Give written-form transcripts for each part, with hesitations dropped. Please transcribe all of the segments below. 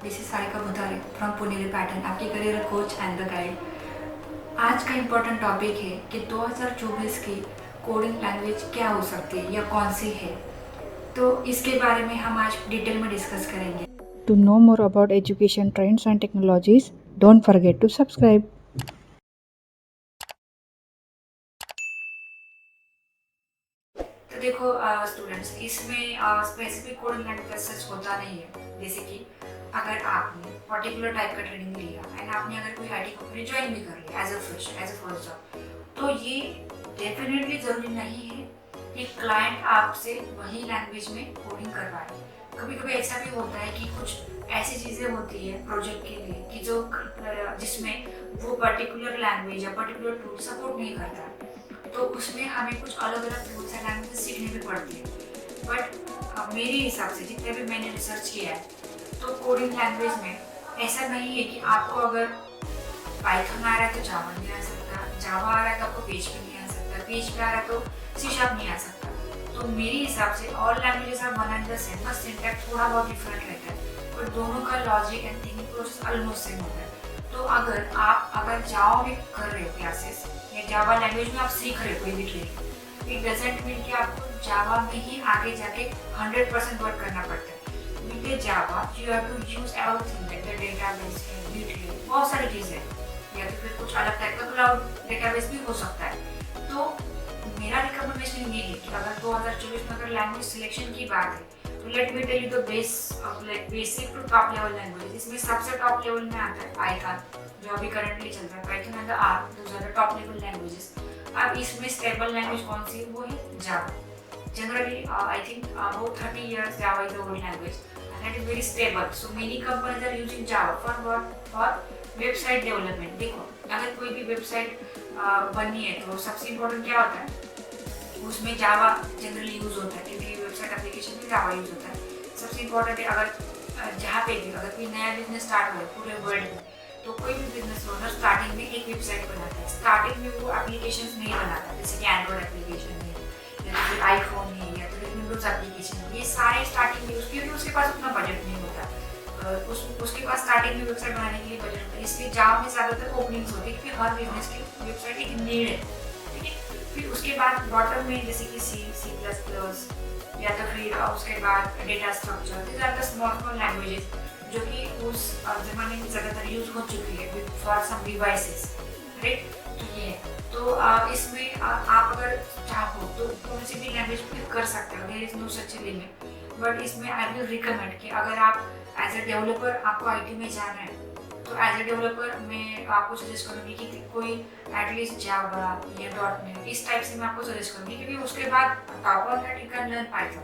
This is Sarika Budhare from Puneri pattern, आपकी career coach and the guide. आज का इम्पोर्टेंट टॉपिक है कि 2024 की कोडिंग लैंग्वेज क्या हो सकती है या कौन सी है। तो इसके बारे में हम आज डिटेल में डिस्कस करेंगे। To know more about education trends and technologies, don't forget to subscribe. तो देखो स्टूडेंट्स, इसमें स्पेसिफिक कोडिंग लैंग्वेज सच होता नहीं है। जैसे कि अगर आपने पर्टिकुलर टाइप का ट्रेनिंग लिया एंड आपने अगर कोई आईटी कंपनी ज्वाइन भी कर लिया एज अ फर्स्ट जॉब, तो ये डेफिनेटली जरूरी नहीं है कि क्लाइंट आपसे वही लैंग्वेज में कोडिंग करवाए। कभी कभी ऐसा भी होता है कि कुछ ऐसी चीज़ें होती है प्रोजेक्ट के लिए कि जो जिसमें वो पर्टिकुलर लैंग्वेज या पर्टिकुलर टूल सपोर्ट नहीं करता, तो उसमें हमें कुछ अलग अलग टूल्स एंड लैंग्वेज सीखने भी पड़ती है। बट मेरे हिसाब से जितने भी मैंने रिसर्च किया है, तो कोडिंग लैंग्वेज में ऐसा नहीं है कि आपको अगर पाइथन आ रहा है तो जावा नहीं आ सकता, जावा आ रहा है तो आपको पीएचपी नहीं आ सकता, पीएचपी आ रहा है तो सी शार्प नहीं आ सकता। तो मेरे हिसाब से all languages are one and the same, बस सिंटैक्स थोड़ा बहुत डिफरेंट रहता है, पर दोनों का logic and thinking process almost same होता है। तो अगर जावा में कर रहे हो क्लासेस या जावा लैंग्वेज में आप सीख रहे हो कोई भी ट्रेनिंग, इट डजंट मीन कि आपको जावा में ही आगे जाके 100% वर्क करना पड़ता है। With Java you have to use everything like the database है, बिटली, बहुत सारी चीज़ें, या तो फिर कुछ अलग टाइप का क्लाउड डेटाबेस भी हो सकता है। तो मेरा रिकमेंडेशन ये है कि अगर 2024 में अगर लैंग्वेज सिलेक्शन की बात है, तो let me tell you the basic to top level language. इसमें सबसे टॉप लेवल में आता है पाइथन, जो अभी करंटली चल रहा है, Python and R, those are the top level languages. अब इसमें स्टेबल लैंग्वेज कौन सी है, वो है Java. Generally I think about 30 years Java is the old language and it is very stable, so many companies are using java for what? For website development. देखो, अगर कोई भी वेबसाइट बननी है तो सबसे इम्पोर्टेंट क्या होता है, उसमें जावा जनरली यूज होता है, क्योंकि वेबसाइट एप्लीकेशन में जावा यूज होता है। सबसे इम्पोर्टेंट है, अगर जहाँ पे भी अगर कोई नया बिजनेस स्टार्ट हो पूरे वर्ल्ड में, तो कोई भी बिजनेस ओनर स्टार्टिंग में एक वेबसाइट बनाता है। स्टार्टिंग में वो एप्लीकेशन नहीं बनाता, जैसे कि एंड्रॉइड एप्लीकेशन है या तो फिर आईफोन है या तो फिर विंडोज एप्लीकेशन है, ये सारे स्टार्टिंग में उसके पास उतना बजट नहीं होता, उसके पास स्टार्टिंग में वेबसाइट बनाने के लिए बजट होता है। इसलिए जावा में ज़्यादातर ओपनिंग्स होती है, क्योंकि हर बिजनेस की वेबसाइट एक नीड है, ठीक है। फिर उसके बाद बॉटम में जैसे कि C++, या तो फिर उसके बाद data structure, this are the small languages जो कि उस ज़माने में ज़्यादातर यूज हो चुकी है फॉर सम डिवाइसेस, राइट। तो ये है, तो इसमें आप अगर चाहो तो कौन सी भी लैंग्वेज पिक कर सकते हो, there is no such limit. But इसमें आई विल रिकमेंड कि अगर आप एज ए डेवलपर आपको आईटी में जाना है, तो एज ए डेवलपर मैं आपको सजेस्ट करूँगी कि कोई एटलीस्ट जावा या .NET इस टाइप से मैं आपको सजेस्ट करूँगी, क्योंकि उसके बाद top of that you can learn Python.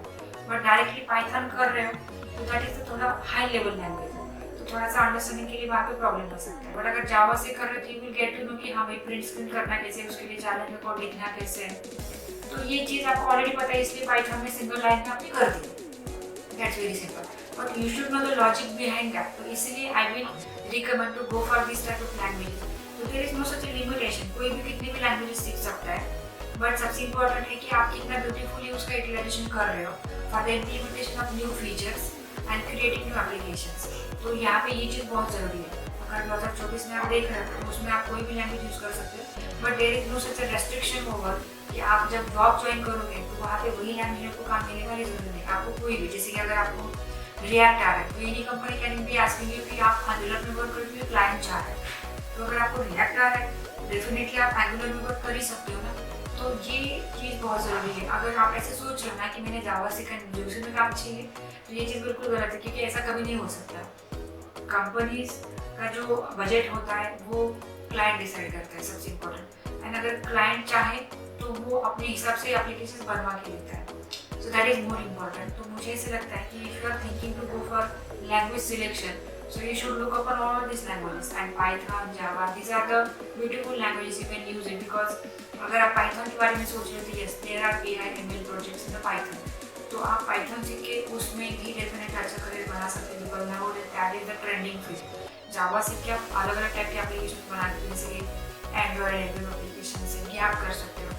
But directly Python कर रहे हो तो दैट इज थोड़ा हाई लेवल लैंग्वेज, तो थोड़ा सा अंडरस्टैंडिंग के लिए वहाँ पे प्रॉब्लम हो सकता है। बट अगर जावा से कर रहे हो तो you will get to know कि हाँ भाई प्रिंट स्क्रीन करना कैसे, उसके लिए चैलेंज में कोड लिखना कैसे है। तो ये चीज़ आपको ऑलरेडी पता है, इसलिए पाइथन में सिंगल लाइन में आपने कर दी, that's very simple. But you should know the logic behind that, तो इसलिए I will recommend to go for this type of language. तो there is no such a limitation, कोई भी कितनी भी लैंग्वेजेस सीख सकता है। बट सबसे इम्पोर्टेंट है कि आप कितना ब्यूटीफुली उसका यूटिलाइजेशन कर रहे हो for the implementation of new features and creating new applications. तो यहाँ पे ये चीज़ बहुत ज़रूरी है। अगर 2024 में आप देख रहे हो तो उसमें आप कोई भी लैंग्वेज यूज़ कर सकते हो, but there is no such a restriction होगा कि आप जब जॉब ज्वाइन करोगे तो वहाँ पे वही लैंग्वेज आपको काम मिलेगा, ये जरूरी नहीं। आपको कोई भी, जैसे कि अगर आपको रिएक्ट आ रहा है तो any company can be asking you कि आप एंगुलर में वर्क करके क्लाइंट चाह रहे हैं, तो अगर आपको रिएक्ट आ रहा है डेफिनेटली आप एंगुलर में वर्क कर ही सकते हो ना। तो ये चीज़ बहुत ज़रूरी है। अगर आप ऐसे सोच रहे हो ना कि मैंने जावा सीखा दूसरे में काम चाहिए, तो ये चीज़ बिल्कुल गलत है, क्योंकि ऐसा कभी नहीं हो सकता। कंपनीज का जो बजट होता है वो क्लाइंट डिसाइड करता है, सबसे इम्पोर्टेंट। एंड अगर क्लाइंट चाहे तो वो अपने हिसाब से एप्लीकेशन बनवा के देता है, so that is more important. तो मुझे ऐसे लगता है कि if you are thinking to go for language selection, so you should look upon all these languages, and Python, Java, these are the beautiful languages you can use it, because अगर आप Python के बारे में सोच रहे हो तो yes, there are AI ML projects in the Python, तो आप Python सीख के उसमें भी डेफिनेट अच्छा करियर बना सकते हैं, because now that is the trending field. Java सीख के आप अलग अलग टाइप के एप्लीकेशन बना के, जैसे कि एंड्रॉइड एप्लीकेशन से ये आप कर सकते हो।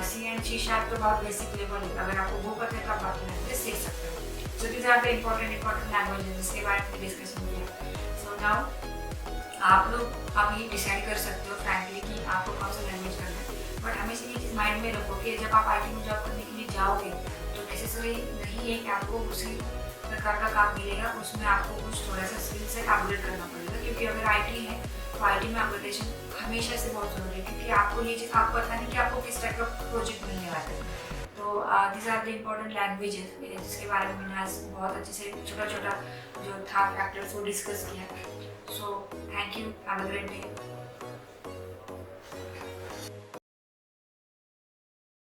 C एंड C# तो बहुत बेसिक लेवल है, अगर आपको वो पता है तो आप बाकी लैंग्वेज सीख सकते हो। So these are the important languages जिसके बारे में डिस्कशन किया। सो नाउ आप लोग अभी डिसाइड कर सकते हो फ्रैंकली कि आपको कौन सा लैंग्वेज करना है, बट हमेशा ये चीज़ माइंड में रखो कि जब आप IT में जॉब करने के लिए जाओगे तो नेसेसरी नहीं है कि आपको उसी प्रकार का काम मिलेगा, उसमें आपको कुछ थोड़ा सा स्किल सेट अपग्रेड करना पड़ेगा, क्योंकि अगर IT है तो IT में अपग्रेडेशन हमेशा से बहुत ज़रूरी है, क्योंकि आपको ये चीज़ आपको पता नहीं कि आपको किस टाइप का प्रोजेक्ट मिलने वाला है। तो this are the important languages जिसके बारे में मैंने आज बहुत अच्छे से छोटा छोटा जो था फैक्टर्स वो डिस्कस किया। So thank you, have a great day.